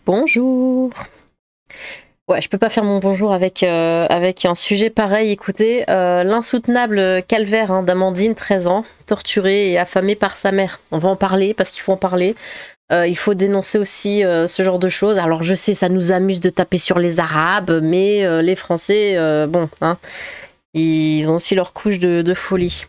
Bonjour. Ouais, je peux pas faire mon bonjour avec un sujet pareil. Écoutez, l'insoutenable calvaire d'Amandine, 13 ans, torturée et affamée par sa mère. On va en parler parce qu'il faut en parler. Il faut dénoncer aussi ce genre de choses. Alors je sais, ça nous amuse de taper sur les Arabes, mais les Français, bon, ils ont aussi leur couche de folie.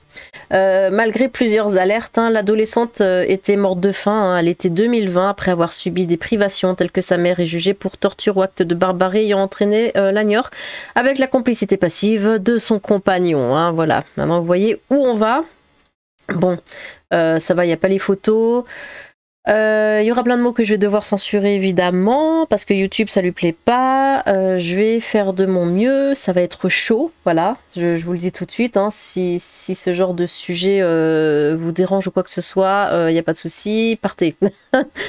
Malgré plusieurs alertes, l'adolescente était morte de faim à l'été 2020 après avoir subi des privations telles que sa mère est jugée pour torture ou acte de barbarie ayant entraîné l'agneure avec la complicité passive de son compagnon. Voilà, maintenant vous voyez où on va. Bon, ça va, il n'y a pas les photos. Il y aura plein de mots que je vais devoir censurer évidemment parce que YouTube ça lui plaît pas. Je vais faire de mon mieux, ça va être chaud, voilà, je vous le dis tout de suite, si ce genre de sujet vous dérange ou quoi que ce soit, il n'y a pas de souci, partez.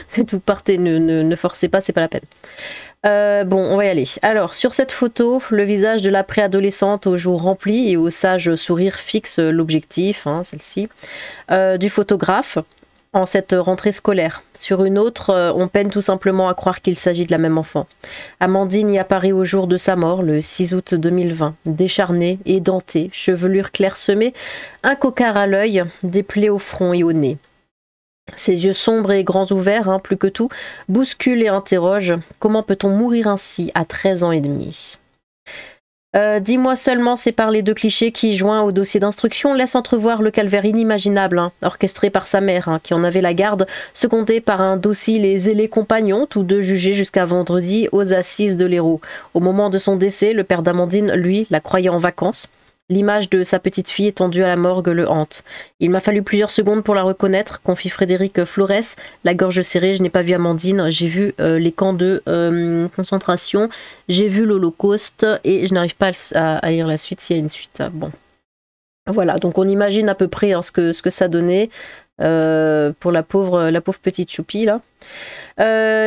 C'est tout, partez, ne forcez pas, c'est pas la peine. Bon, on va y aller. Alors, sur cette photo, le visage de la préadolescente aux joues remplies et au sage sourire fixe l'objectif, celle-ci, du photographe en cette rentrée scolaire. Sur une autre, on peine tout simplement à croire qu'il s'agit de la même enfant. Amandine y apparaît au jour de sa mort, le 6 août 2020, décharnée, édentée, chevelure clairsemée, un cocard à l'œil, des plaies au front et au nez. Ses yeux sombres et grands ouverts, plus que tout, bousculent et interrogent. Comment peut-on mourir ainsi à 13 ans et demi ? Dis-moi seulement, c'est par les deux clichés qui, joints au dossier d'instruction, laissent entrevoir le calvaire inimaginable, orchestré par sa mère, qui en avait la garde, secondé par un docile et zélé compagnon, tous deux jugés jusqu'à vendredi aux assises de l'Hérault. Au moment de son décès, le père d'Amandine, lui, la croyait en vacances. L'image de sa petite fille étendue à la morgue le hante. Il m'a fallu plusieurs secondes pour la reconnaître, confie Frédéric Flores. La gorge serrée, je n'ai pas vu Amandine, j'ai vu les camps de concentration, j'ai vu l'Holocauste et je n'arrive pas à lire la suite s'il y a une suite. Bon. Voilà, donc on imagine à peu près ce que ça donnait pour la pauvre petite choupie là.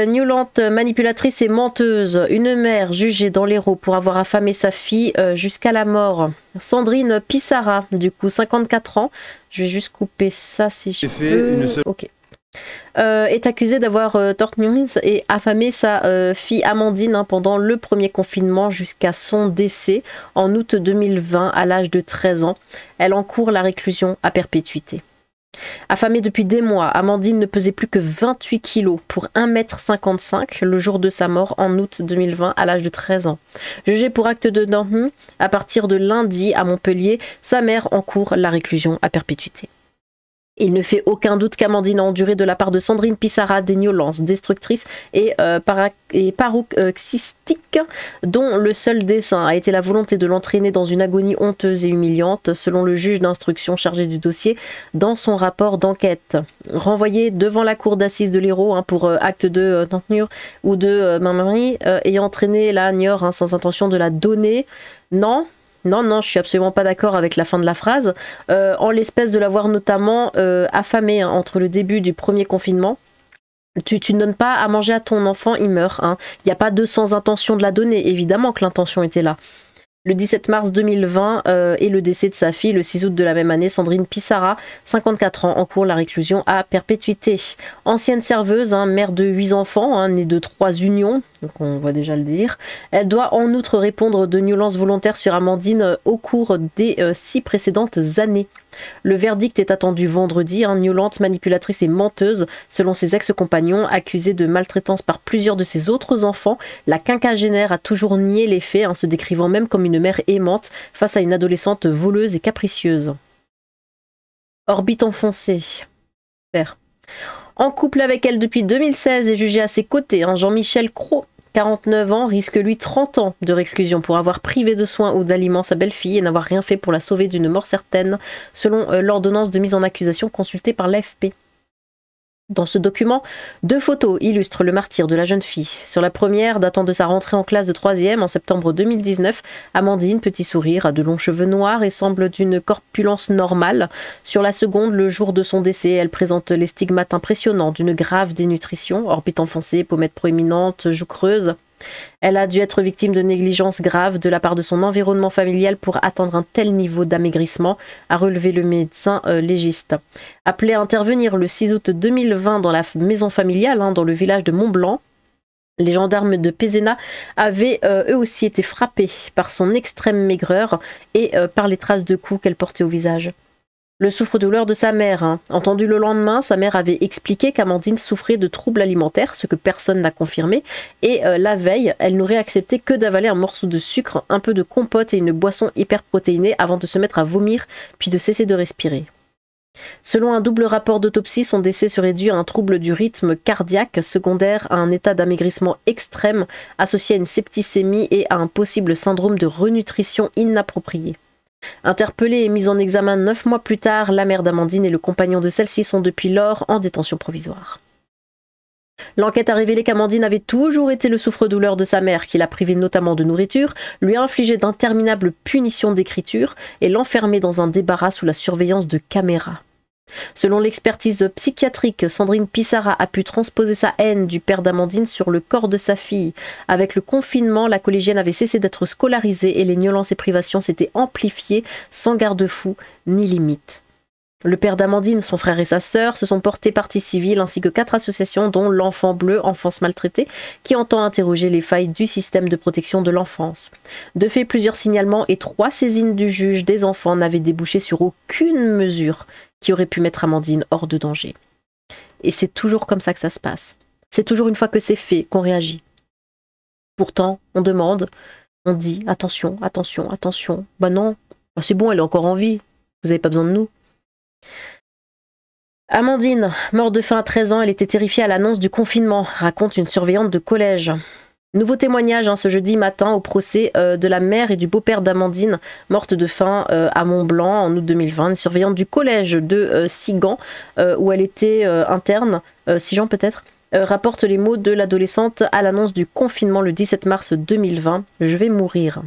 Niolante, manipulatrice et menteuse, une mère jugée dans l'Hérault pour avoir affamé sa fille jusqu'à la mort. Sandrine Pissara, du coup 54 ans, je vais juste couper ça si je peux. Ok. Est accusée d'avoir torturé et affamé sa fille Amandine pendant le premier confinement jusqu'à son décès en août 2020 à l'âge de 13 ans. Elle encourt la réclusion à perpétuité. Affamée depuis des mois, Amandine ne pesait plus que 28 kilos pour 1,55 m le jour de sa mort en août 2020 à l'âge de 13 ans. Jugée pour acte de dumping, à partir de lundi à Montpellier, sa mère encourt la réclusion à perpétuité. Il ne fait aucun doute qu'Amandine a enduré de la part de Sandrine Pissara des violences destructrices et paroxystiques dont le seul dessein a été la volonté de l'entraîner dans une agonie honteuse et humiliante, selon le juge d'instruction chargé du dossier dans son rapport d'enquête. Renvoyé devant la cour d'assises de l'Hérault pour acte de tenture ou de main ayant entraîné la Niort sans intention de la donner, non, je suis absolument pas d'accord avec la fin de la phrase. En l'espèce de l'avoir notamment affamé entre le début du premier confinement. Tu ne donnes pas à manger à ton enfant, il meurt. Il n'y a pas de sans intention de la donner. Évidemment que l'intention était là. Le 17 mars 2020 et le décès de sa fille le 6 août de la même année, Sandrine Pissara, 54 ans, encourt la réclusion à perpétuité. Ancienne serveuse, mère de 8 enfants, née de 3 unions, donc on voit déjà le délire. Elle doit en outre répondre de violences volontaires sur Amandine au cours des 6 précédentes années. Le verdict est attendu vendredi. Niolante, manipulatrice et menteuse, selon ses ex-compagnons, accusée de maltraitance par plusieurs de ses autres enfants. La quinquagénaire a toujours nié les faits, se décrivant même comme une mère aimante face à une adolescente voleuse et capricieuse. Orbite enfoncée. Père. En couple avec elle depuis 2016 et jugé à ses côtés, Jean-Michel Cros, 49 ans, risque lui 30 ans de réclusion pour avoir privé de soins ou d'aliments sa belle-fille et n'avoir rien fait pour la sauver d'une mort certaine, selon l'ordonnance de mise en accusation consultée par l'AFP. Dans ce document, 2 photos illustrent le martyre de la jeune fille. Sur la première, datant de sa rentrée en classe de 3e en septembre 2019, Amandine, petit sourire, a de longs cheveux noirs et semble d'une corpulence normale. Sur la seconde, le jour de son décès, elle présente les stigmates impressionnants d'une grave dénutrition, orbite enfoncée, pommettes proéminentes, joues creuses. Elle a dû être victime de négligence grave de la part de son environnement familial pour atteindre un tel niveau d'amaigrissement, a relevé le médecin légiste. Appelé à intervenir le 6 août 2020 dans la maison familiale, dans le village de Montblanc, Les gendarmes de Pézena avaient eux aussi été frappés par son extrême maigreur et par les traces de coups qu'elle portait au visage. Le souffre-douleur de sa mère. Entendu le lendemain, sa mère avait expliqué qu'Amandine souffrait de troubles alimentaires, ce que personne n'a confirmé, et la veille, elle n'aurait accepté que d'avaler un morceau de sucre, un peu de compote et une boisson hyperprotéinée avant de se mettre à vomir, puis de cesser de respirer. Selon un double rapport d'autopsie, son décès serait dû à un trouble du rythme cardiaque secondaire à un état d'amaigrissement extrême associé à une septicémie et à un possible syndrome de renutrition inappropriée. Interpellée et mise en examen 9 mois plus tard, la mère d'Amandine et le compagnon de celle-ci sont depuis lors en détention provisoire. L'enquête a révélé qu'Amandine avait toujours été le souffre-douleur de sa mère, qui l'a privée notamment de nourriture, lui a infligé d'interminables punitions d'écriture et l'enfermait dans un débarras sous la surveillance de caméras. Selon l'expertise psychiatrique, Sandrine Pissarra a pu transposer sa haine du père d'Amandine sur le corps de sa fille. Avec le confinement, la collégienne avait cessé d'être scolarisée et les violences et privations s'étaient amplifiées sans garde-fou ni limite. Le père d'Amandine, son frère et sa sœur se sont portés partie civile ainsi que 4 associations dont l'Enfant Bleu, Enfance Maltraitée, qui entend interroger les failles du système de protection de l'enfance. De fait, plusieurs signalements et 3 saisines du juge des enfants n'avaient débouché sur aucune mesure qui aurait pu mettre Amandine hors de danger. Et c'est toujours comme ça que ça se passe. C'est toujours une fois que c'est fait qu'on réagit. Pourtant, on demande, on dit attention, attention, attention. Bah non, c'est bon, elle est encore en vie. Vous n'avez pas besoin de nous. Amandine, morte de faim à 13 ans, elle était terrifiée à l'annonce du confinement, raconte une surveillante de collège. Nouveau témoignage ce jeudi matin au procès de la mère et du beau-père d'Amandine, morte de faim à Mont-Blanc en août 2020, une surveillante du collège de Sigan, où elle était interne, Sigan peut-être, rapporte les mots de l'adolescente à l'annonce du confinement le 17 mars 2020 « Je vais mourir ».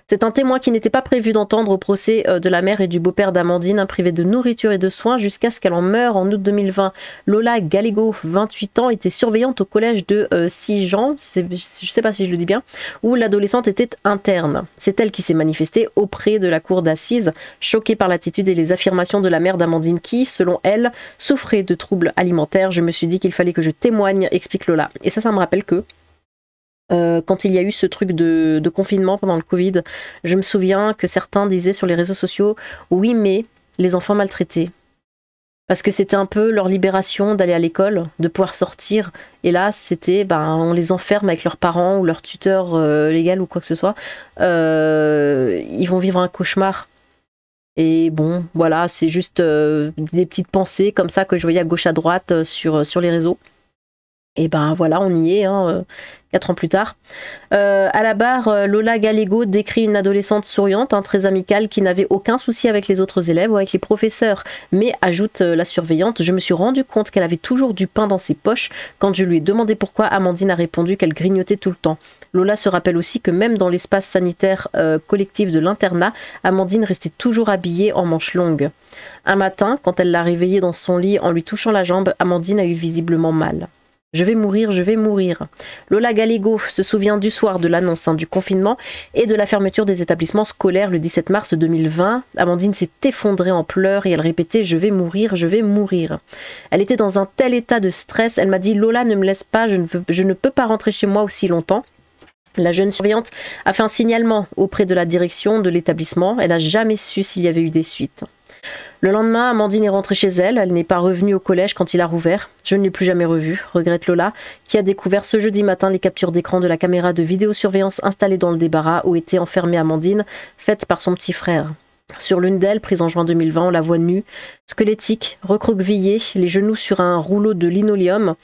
C'est un témoin qui n'était pas prévu d'entendre au procès de la mère et du beau-père d'Amandine, privée de nourriture et de soins jusqu'à ce qu'elle en meure en août 2020. Lola Gallego, 28 ans, était surveillante au collège de Sigan, je ne sais pas si je le dis bien, où l'adolescente était interne. C'est elle qui s'est manifestée auprès de la cour d'assises, choquée par l'attitude et les affirmations de la mère d'Amandine qui, selon elle, souffrait de troubles alimentaires. Je me suis dit qu'il fallait que je témoigne, explique Lola. Et ça me rappelle que quand il y a eu ce truc de confinement pendant le Covid, je me souviens que certains disaient sur les réseaux sociaux « Oui, mais les enfants maltraités ». Parce que c'était un peu leur libération d'aller à l'école, de pouvoir sortir. Et là, c'était, on les enferme avec leurs parents ou leur tuteur légal ou quoi que ce soit. Ils vont vivre un cauchemar. Et bon, voilà, c'est juste des petites pensées comme ça que je voyais à gauche à droite sur les réseaux. Et voilà, on y est, 4 ans plus tard. À la barre, Lola Gallego décrit une adolescente souriante, très amicale, qui n'avait aucun souci avec les autres élèves ou avec les professeurs. Mais, ajoute la surveillante, je me suis rendu compte qu'elle avait toujours du pain dans ses poches. Quand je lui ai demandé pourquoi, Amandine a répondu qu'elle grignotait tout le temps. Lola se rappelle aussi que même dans l'espace sanitaire collectif de l'internat, Amandine restait toujours habillée en manches longues. Un matin, quand elle l'a réveillée dans son lit en lui touchant la jambe, Amandine a eu visiblement mal. Je vais mourir, je vais mourir. Lola Gallego se souvient du soir de l'annonce du confinement et de la fermeture des établissements scolaires le 17 mars 2020. Amandine s'est effondrée en pleurs et elle répétait « Je vais mourir, je vais mourir ». Elle était dans un tel état de stress, elle m'a dit « Lola, ne me laisse pas, je ne peux pas rentrer chez moi aussi longtemps ». La jeune surveillante a fait un signalement auprès de la direction de l'établissement. Elle n'a jamais su s'il y avait eu des suites. Le lendemain, Amandine est rentrée chez elle. Elle n'est pas revenue au collège quand il a rouvert. Je ne l'ai plus jamais revue, regrette Lola, qui a découvert ce jeudi matin les captures d'écran de la caméra de vidéosurveillance installée dans le débarras où était enfermée Amandine, faite par son petit frère. Sur l'une d'elles, prise en juin 2020, on la voit nue, squelettique, recroquevillée, les genoux sur un rouleau de linoléum.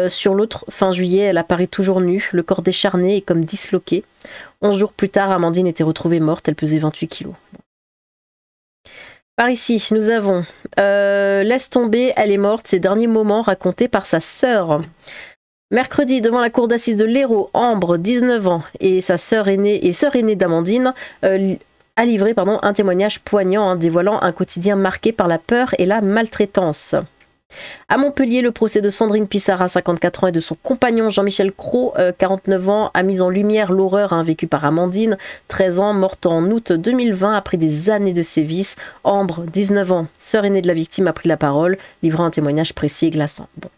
Sur l'autre, fin juillet, elle apparaît toujours nue, le corps décharné et comme disloqué. 11 jours plus tard, Amandine était retrouvée morte, elle pesait 28 kilos. Par ici, nous avons Laisse tomber, elle est morte, ses derniers moments racontés par sa sœur. Mercredi, devant la cour d'assises de l'Hérault, Ambre, 19 ans, et sa sœur aînée d'Amandine, a livré un témoignage poignant dévoilant un quotidien marqué par la peur et la maltraitance. À Montpellier, le procès de Sandrine Pissarra, 54 ans, et de son compagnon Jean-Michel Cros, 49 ans, a mis en lumière l'horreur vécue par Amandine, 13 ans, morte en août 2020 après des années de sévices. Ambre, 19 ans, sœur aînée de la victime, a pris la parole, livrant un témoignage précis et glaçant. Bon.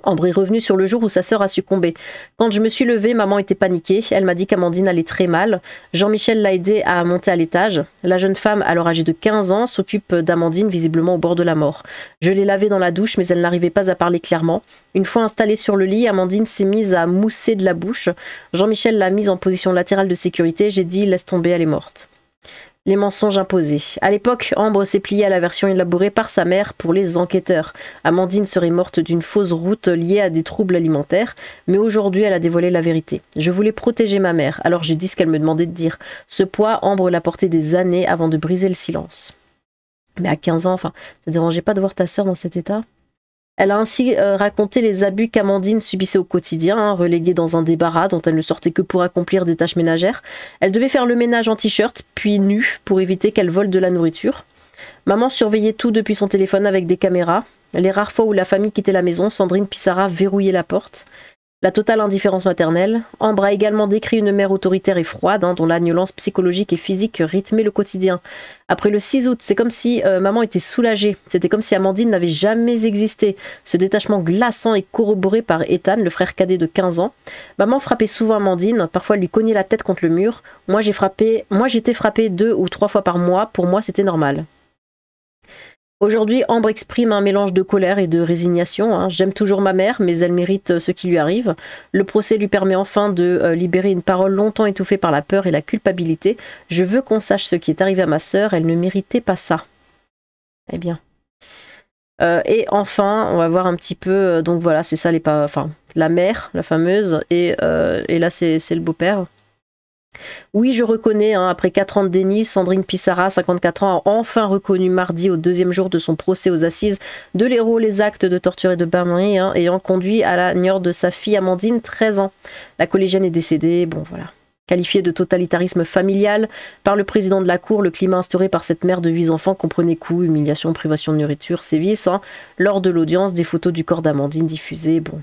Ambre est revenue sur le jour où sa sœur a succombé. Quand je me suis levée, maman était paniquée. Elle m'a dit qu'Amandine allait très mal. Jean-Michel l'a aidée à monter à l'étage. La jeune femme, alors âgée de 15 ans, s'occupe d'Amandine, visiblement au bord de la mort. Je l'ai lavée dans la douche, mais elle n'arrivait pas à parler clairement. Une fois installée sur le lit, Amandine s'est mise à mousser de la bouche. Jean-Michel l'a mise en position latérale de sécurité. J'ai dit « laisse tomber, elle est morte ». Les mensonges imposés. À l'époque, Ambre s'est pliée à la version élaborée par sa mère pour les enquêteurs. Amandine serait morte d'une fausse route liée à des troubles alimentaires, mais aujourd'hui elle a dévoilé la vérité. Je voulais protéger ma mère, alors j'ai dit ce qu'elle me demandait de dire. Ce poids, Ambre l'a porté des années avant de briser le silence. Mais à 15 ans, enfin, ça ne dérangeait pas de voir ta sœur dans cet état ? Elle a ainsi raconté les abus qu'Amandine subissait au quotidien, reléguée dans un débarras dont elle ne sortait que pour accomplir des tâches ménagères. Elle devait faire le ménage en t-shirt, puis nue, pour éviter qu'elle vole de la nourriture. Maman surveillait tout depuis son téléphone avec des caméras. Les rares fois où la famille quittait la maison, Sandrine Pissarra verrouillait la porte. La totale indifférence maternelle. Ambre a également décrit une mère autoritaire et froide, dont la violence psychologique et physique rythmait le quotidien. Après le 6 août, c'est comme si maman était soulagée. C'était comme si Amandine n'avait jamais existé. Ce détachement glaçant est corroboré par Ethan, le frère cadet de 15 ans. Maman frappait souvent Amandine, parfois elle lui cognait la tête contre le mur. Moi j'étais frappée 2 ou 3 fois par mois, pour moi c'était normal. Aujourd'hui, Ambre exprime un mélange de colère et de résignation. J'aime toujours ma mère, mais elle mérite ce qui lui arrive. Le procès lui permet enfin de libérer une parole longtemps étouffée par la peur et la culpabilité. Je veux qu'on sache ce qui est arrivé à ma sœur, elle ne méritait pas ça. Eh bien. Et enfin, on va voir un petit peu, donc voilà, c'est ça la mère, la fameuse, et là c'est le beau-père. Oui, je reconnais, après 4 ans de déni, Sandrine Pissarra, 54 ans, a enfin reconnu mardi, au 2e jour de son procès aux assises de l'Hérault, les actes de torture et de barbarie ayant conduit à la mort de sa fille Amandine, 13 ans. La collégienne est décédée, bon voilà. Qualifié de totalitarisme familial par le président de la Cour, le climat instauré par cette mère de 8 enfants comprenait coups, humiliation, privation de nourriture, sévices. Lors de l'audience, des photos du corps d'Amandine diffusées, bon...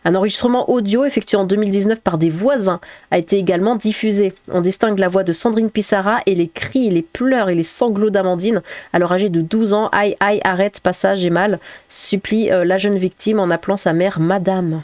Un enregistrement audio effectué en 2019 par des voisins a été également diffusé. On distingue la voix de Sandrine Pissarra et les cris, les pleurs et les sanglots d'Amandine, alors âgée de 12 ans. Aïe, aïe, arrête, passage, j'ai mal, supplie la jeune victime en appelant sa mère Madame.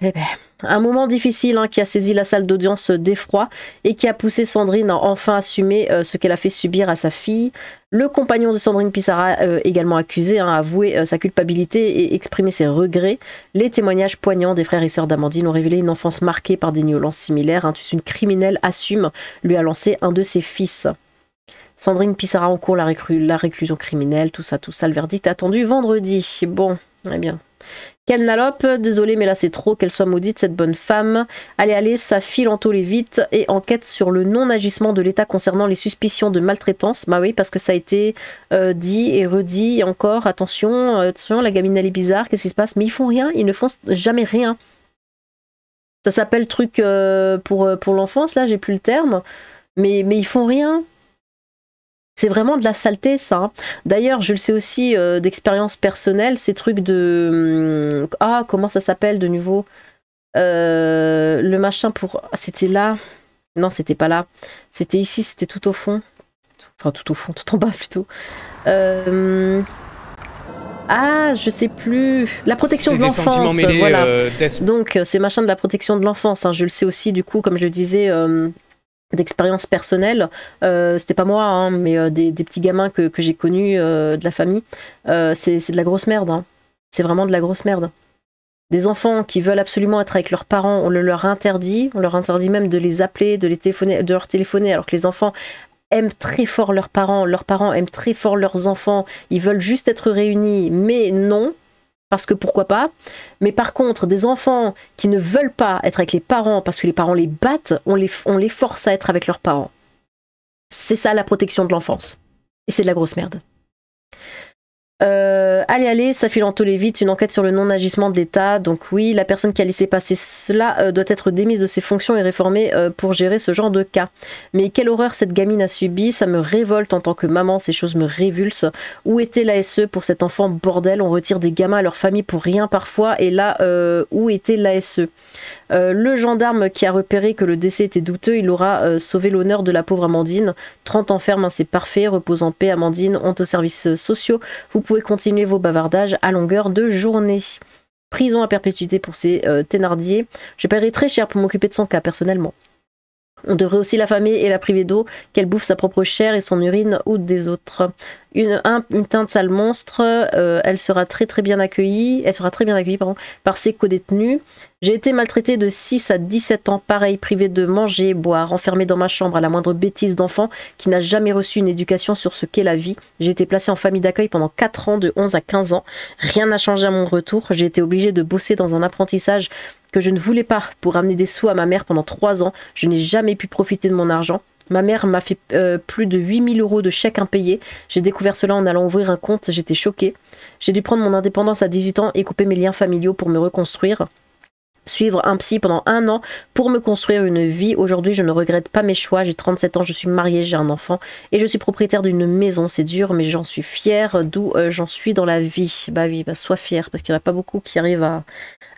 Eh ben, un moment difficile qui a saisi la salle d'audience d'effroi et qui a poussé Sandrine à enfin assumer ce qu'elle a fait subir à sa fille. Le compagnon de Sandrine Pissarra, également accusé, a avoué sa culpabilité et exprimé ses regrets. Les témoignages poignants des frères et sœurs d'Amandine ont révélé une enfance marquée par des violences similaires. Une criminelle assume lui a lancé un de ses fils. Sandrine Pissarra encourt la réclusion criminelle, tout ça, le verdict attendu vendredi. Bon, eh bien... Quelle nalope, désolé mais là c'est trop, qu'elle soit maudite cette bonne femme. Allez, ça file en tôle vite et enquête sur le non-agissement de l'État concernant les suspicions de maltraitance. Bah oui, parce que ça a été dit et redit et encore, attention, la gamine elle est bizarre, qu'est-ce qui se passe? Mais ils font rien, ils ne font jamais rien. Ça s'appelle truc pour l'enfance, là j'ai plus le terme, mais ils font rien. C'est vraiment de la saleté, ça. D'ailleurs, je le sais aussi d'expérience personnelle, ces trucs de... comment ça s'appelle de nouveau le machin pour... C'était là. Non, c'était pas là. C'était ici, c'était tout au fond. Enfin, tout au fond, tout en bas plutôt. Je sais plus. La protection de l'enfance. Voilà. Donc, c'est machin de la protection de l'enfance. Je le sais aussi, du coup, comme je le disais... d'expérience personnelle, c'était pas moi, mais des petits gamins que j'ai connus de la famille, c'est de la grosse merde. C'est vraiment de la grosse merde. Des enfants qui veulent absolument être avec leurs parents, on leur interdit même de les appeler, de leur téléphoner, alors que les enfants aiment très fort leurs parents aiment très fort leurs enfants, ils veulent juste être réunis, mais non. Parce que pourquoi pas, mais par contre des enfants qui ne veulent pas être avec les parents parce que les parents les battent, on les force à être avec leurs parents. C'est ça la protection de l'enfance. Et c'est de la grosse merde. Allez, ça file en tôle vite, une enquête sur le non-agissement de l'État. Donc oui, la personne qui a laissé passer cela doit être démise de ses fonctions et réformée pour gérer ce genre de cas. Mais quelle horreur cette gamine a subi, ça me révolte en tant que maman, ces choses me révulsent. Où était l'ASE pour cet enfant, bordel? On retire des gamins à leur famille pour rien parfois, et là, où était l'ASE? Le gendarme qui a repéré que le décès était douteux, il aura sauvé l'honneur de la pauvre Amandine. 30 ans ferme, c'est parfait, repose en paix Amandine, honte aux services sociaux. Vous pouvez continuer vos bavardages à longueur de journée. Prison à perpétuité pour ces Thénardier. Je paierai très cher pour m'occuper de son cas, personnellement. On devrait aussi l'affamer et la priver d'eau, qu'elle bouffe sa propre chair et son urine ou des autres. Une teinte sale monstre, elle sera très bien accueillie, par ses co-détenus. J'ai été maltraitée de 6 à 17 ans, pareil, privée de manger, boire, enfermée dans ma chambre à la moindre bêtise d'enfant qui n'a jamais reçu une éducation sur ce qu'est la vie. J'ai été placée en famille d'accueil pendant 4 ans, de 11 à 15 ans. Rien n'a changé à mon retour. J'ai été obligée de bosser dans un apprentissage que je ne voulais pas pour ramener des sous à ma mère pendant 3 ans. Je n'ai jamais pu profiter de mon argent. Ma mère m'a fait plus de 8000 € de chèques impayés. J'ai découvert cela en allant ouvrir un compte, j'étais choquée. J'ai dû prendre mon indépendance à 18 ans et couper mes liens familiaux pour me reconstruire. Suivre un psy pendant 1 an pour me construire une vie. Aujourd'hui, je ne regrette pas mes choix. J'ai 37 ans, je suis mariée, j'ai un enfant et je suis propriétaire d'une maison. C'est dur, mais j'en suis fière d'où j'en suis dans la vie. Bah oui, bah sois fière, parce qu'il n'y en a pas beaucoup qui arrivent à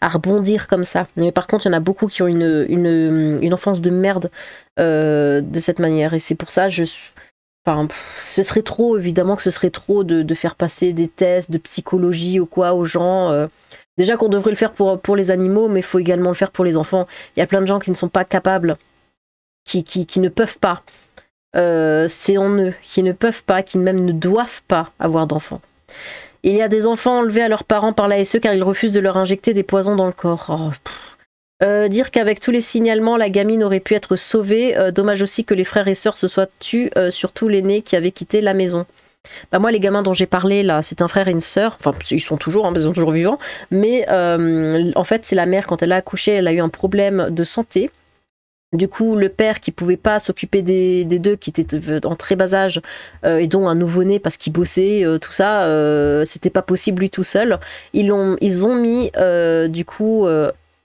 rebondir comme ça. Mais par contre, il y en a beaucoup qui ont une enfance de merde de cette manière. Et c'est pour ça, ce serait trop, évidemment que ce serait trop de faire passer des tests de psychologie ou quoi aux gens. Déjà qu'on devrait le faire pour les animaux, mais il faut également le faire pour les enfants. Il y a plein de gens qui ne sont pas capables, qui ne peuvent pas. C'est en eux, qui ne peuvent pas, qui même ne doivent pas avoir d'enfants. Il y a des enfants enlevés à leurs parents par l'ASE car ils refusent de leur injecter des poisons dans le corps. Dire qu'avec tous les signalements, la gamine aurait pu être sauvée. Dommage aussi que les frères et sœurs se soient tus, surtout l'aîné qui avait quitté la maison. Bah moi, les gamins dont j'ai parlé, là, c'est un frère et une sœur. Enfin, ils sont toujours, hein, ils sont toujours vivants. Mais en fait, c'est la mère, quand elle a accouché, elle a eu un problème de santé. Du coup, le père qui pouvait pas s'occuper des deux, qui étaient en très bas âge, et dont un nouveau-né parce qu'il bossait, tout ça, c'était pas possible lui tout seul. Ils ont mis, du coup,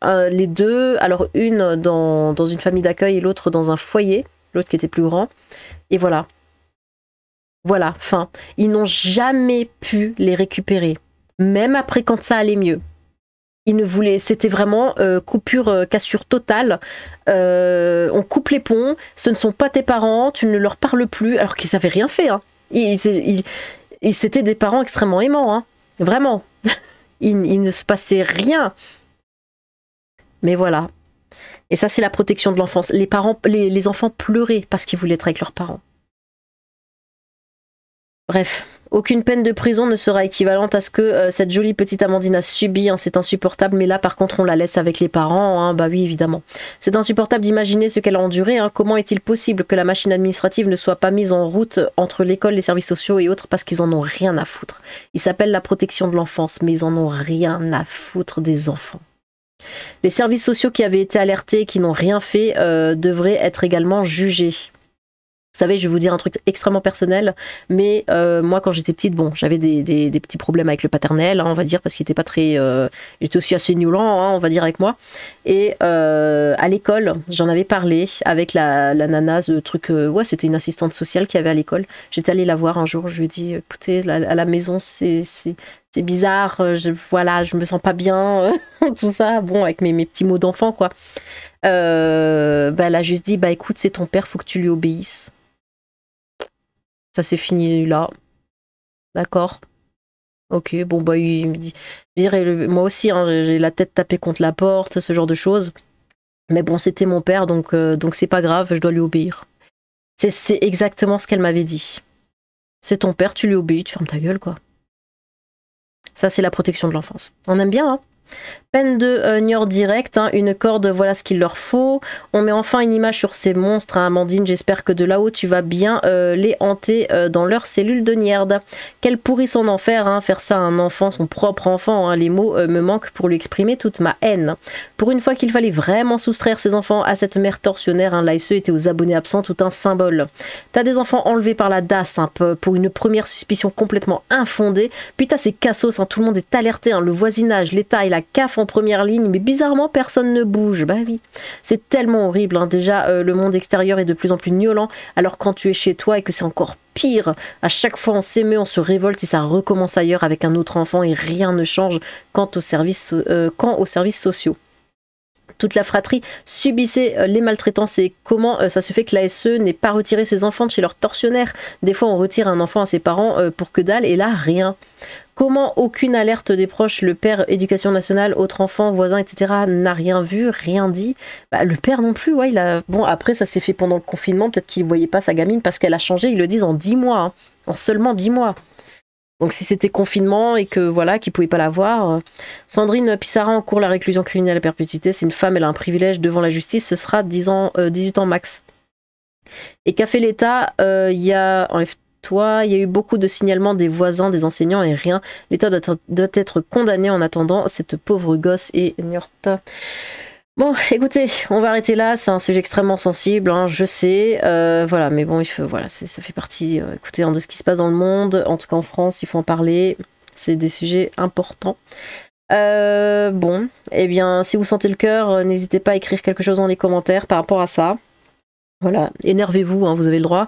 les deux, alors une dans une famille d'accueil et l'autre dans un foyer, l'autre qui était plus grand. Et voilà. Voilà, fin. Ils n'ont jamais pu les récupérer, même après quand ça allait mieux. Ils ne voulaient, c'était vraiment coupure, cassure totale. On coupe les ponts, ce ne sont pas tes parents, tu ne leur parles plus, alors qu'ils n'avaient rien fait. Hein. C'était des parents extrêmement aimants, hein. Vraiment. il ne se passait rien. Mais voilà. Et ça, c'est la protection de l'enfance. Les enfants pleuraient parce qu'ils voulaient être avec leurs parents. Bref, aucune peine de prison ne sera équivalente à ce que cette jolie petite Amandine a subi, hein, c'est insupportable, mais là par contre on la laisse avec les parents, hein, bah oui évidemment. C'est insupportable d'imaginer ce qu'elle a enduré, hein. Comment est-il possible que la machine administrative ne soit pas mise en route entre l'école, les services sociaux et autres parce qu'ils en ont rien à foutre. Ils s'appellent la protection de l'enfance, mais ils en ont rien à foutre des enfants. Les services sociaux qui avaient été alertés et qui n'ont rien fait devraient être également jugés. Vous savez, je vais vous dire un truc extrêmement personnel, mais moi quand j'étais petite, bon, j'avais des petits problèmes avec le paternel, hein, on va dire, parce qu'il était pas très... il était aussi assez nullant, hein, on va dire, avec moi. Et à l'école, j'en avais parlé avec la nana, ce truc... ouais, c'était une assistante sociale qui avait à l'école. J'étais allée la voir un jour, je lui ai dit, écoutez, à la maison, c'est bizarre, voilà, je me sens pas bien, tout ça, bon, avec mes petits mots d'enfant, quoi. Bah, elle a juste dit, bah écoute, c'est ton père, faut que tu lui obéisses. Ça s'est fini là. D'accord. Ok, bon bah il me dit. Je dirais, moi aussi, hein, j'ai la tête tapée contre la porte, ce genre de choses. Mais bon, c'était mon père, donc c'est pas grave, je dois lui obéir. C'est exactement ce qu'elle m'avait dit. C'est ton père, tu lui obéis, tu fermes ta gueule, quoi. Ça, c'est la protection de l'enfance. On aime bien, hein. Peine de Niort direct, hein, une corde, voilà ce qu'il leur faut. On met enfin une image sur ces monstres, hein, Amandine, j'espère que de là-haut tu vas bien les hanter dans leur cellule de nierde. Quel pourri son enfer, hein, faire ça à un enfant, son propre enfant, hein, les mots me manquent pour lui exprimer toute ma haine. Pour une fois qu'il fallait vraiment soustraire ses enfants à cette mère tortionnaire, hein, l'ASE était aux abonnés absents tout un symbole. T'as des enfants enlevés par la DAS, hein, pour une première suspicion complètement infondée, puis t'as ces cassos, hein, tout le monde est alerté, hein, le voisinage, l'État et la CAF en première ligne, mais bizarrement personne ne bouge. Bah oui, c'est tellement horrible, hein. Déjà le monde extérieur est de plus en plus gnôlant, alors quand tu es chez toi et que c'est encore pire, à chaque fois on s'émeut, on se révolte et ça recommence ailleurs avec un autre enfant et rien ne change quant aux services sociaux. Toute la fratrie subissait les maltraitances. Et comment ça se fait que l'ASE n'ait pas retiré ses enfants de chez leurs tortionnaires? Des fois on retire un enfant à ses parents pour que dalle, et là rien. Comment aucune alerte des proches, le père, éducation nationale, autre enfant, voisin, etc. n'a rien vu, rien dit. Bah, le père non plus, ouais, il a... Bon, après ça s'est fait pendant le confinement, peut-être qu'il ne voyait pas sa gamine parce qu'elle a changé, ils le disent en 10 mois, hein, en seulement 10 mois. Donc si c'était confinement et que voilà, qu'il ne pouvait pas la voir. Sandrine Pissarra encourt la réclusion criminelle à perpétuité. C'est une femme, elle a un privilège devant la justice, ce sera 18 ans max. Et qu'a fait l'État? Il y a... Enlève-toi, il y a eu beaucoup de signalements des voisins, des enseignants et rien. L'État doit être condamné en attendant. Cette pauvre gosse et Nurta. Bon, écoutez, on va arrêter là, c'est un sujet extrêmement sensible, hein, je sais, voilà, mais bon, voilà, ça fait partie, écoutez, hein, de ce qui se passe dans le monde, en tout cas en France, il faut en parler, c'est des sujets importants. Bon, eh bien, si vous sentez le cœur, n'hésitez pas à écrire quelque chose dans les commentaires par rapport à ça. Voilà, énervez-vous, hein, vous avez le droit.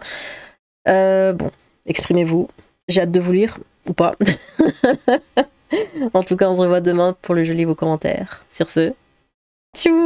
Bon, exprimez-vous, j'ai hâte de vous lire, ou pas. En tout cas, on se revoit demain pour le je lis vos commentaires. Sur ce... Tchou!